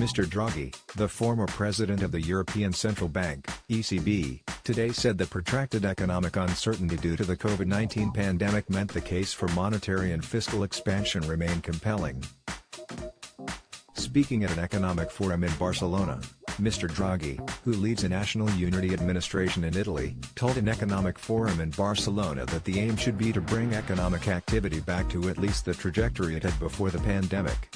Mr. Draghi, the former president of the European Central Bank (ECB), today said that protracted economic uncertainty due to the COVID-19 pandemic meant the case for monetary and fiscal expansion remained compelling. Speaking at an economic forum in Barcelona, Mr. Draghi, who leads a national unity administration in Italy, told an economic forum in Barcelona that the aim should be to bring economic activity back to at least the trajectory it had before the pandemic.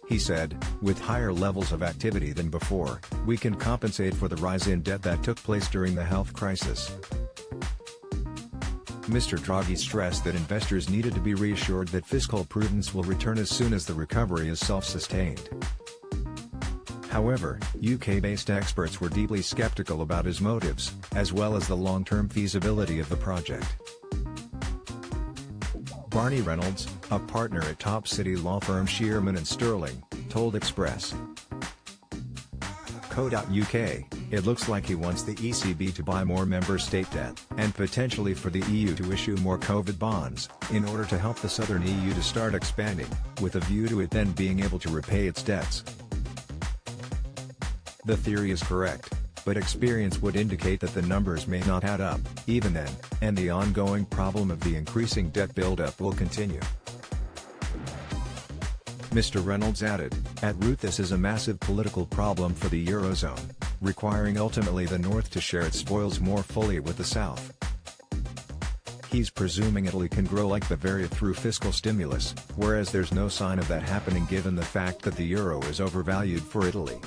He said, "With higher levels of activity than before, we can compensate for the rise in debt that took place during the health crisis." Mr. Draghi stressed that investors needed to be reassured that fiscal prudence will return as soon as the recovery is self-sustained. However, UK-based experts were deeply skeptical about his motives, as well as the long-term feasibility of the project. Barney Reynolds, a partner at top city law firm Shearman & Sterling, told Express. Co.uk, "It looks like he wants the ECB to buy more member state debt, and potentially for the EU to issue more COVID bonds, in order to help the southern EU to start expanding, with a view to it then being able to repay its debts." The theory is correct, but experience would indicate that the numbers may not add up, even then, and the ongoing problem of the increasing debt buildup will continue. Mr. Reynolds added, "At root this is a massive political problem for the Eurozone, requiring ultimately the North to share its spoils more fully with the South." He's presuming Italy can grow like Bavaria through fiscal stimulus, whereas there's no sign of that happening given the fact that the euro is overvalued for Italy.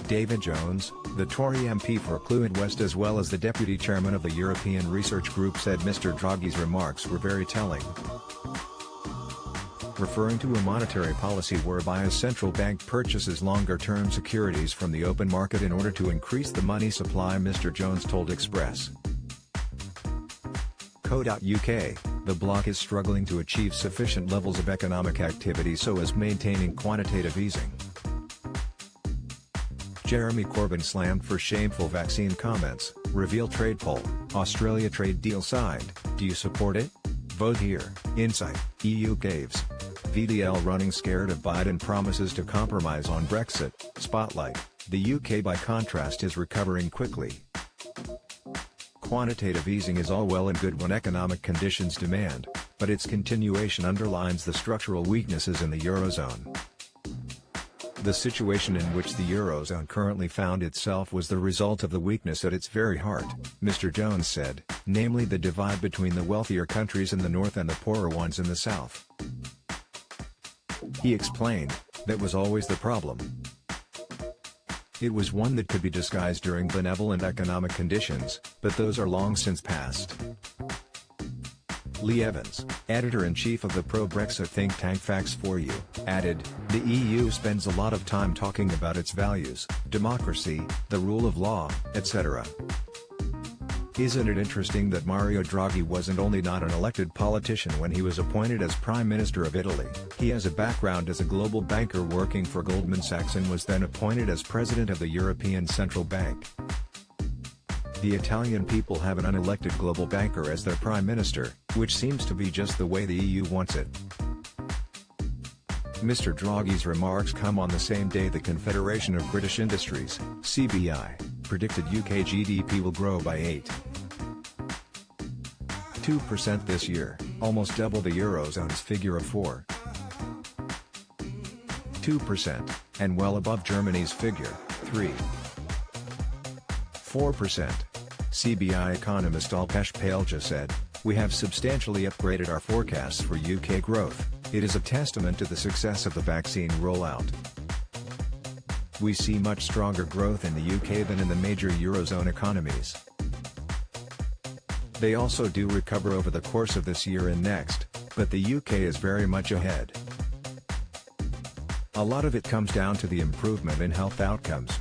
David Jones, the Tory MP for Clwyd West as well as the deputy chairman of the European Research Group, said Mr. Draghi's remarks were very telling. Referring to a monetary policy whereby a central bank purchases longer-term securities from the open market in order to increase the money supply, Mr. Jones told Express. Co.uk, "The bloc is struggling to achieve sufficient levels of economic activity so as maintaining quantitative easing." Jeremy Corbyn slammed for shameful vaccine comments, reveal trade poll, Australia trade deal signed, do you support it? Vote here, Insight, EU caves. VDL running scared of Biden promises to compromise on Brexit, Spotlight, the UK by contrast is recovering quickly. Quantitative easing is all well and good when economic conditions demand, but its continuation underlines the structural weaknesses in the Eurozone. The situation in which the Eurozone currently found itself was the result of the weakness at its very heart, Mr. Jones said, namely the divide between the wealthier countries in the north and the poorer ones in the south. He explained, that was always the problem. It was one that could be disguised during benevolent economic conditions, but those are long since past. Lee Evans, editor-in-chief of the pro-Brexit think tank Facts4You, added, "The EU spends a lot of time talking about its values, democracy, the rule of law, etc. Isn't it interesting that Mario Draghi wasn't only not an elected politician when he was appointed as Prime Minister of Italy, he has a background as a global banker working for Goldman Sachs and was then appointed as President of the European Central Bank. The Italian people have an unelected global banker as their Prime Minister, which seems to be just the way the EU wants it." Mr. Draghi's remarks come on the same day the Confederation of British Industries, CBI, predicted UK GDP will grow by 8.2% this year, almost double the Eurozone's figure of 4.2%, and well above Germany's figure, 3.4%. CBI economist Alpesh Palja said, "We have substantially upgraded our forecasts for UK growth. It is a testament to the success of the vaccine rollout. We see much stronger growth in the UK than in the major Eurozone economies. They also do recover over the course of this year and next, but the UK is very much ahead. A lot of it comes down to the improvement in health outcomes,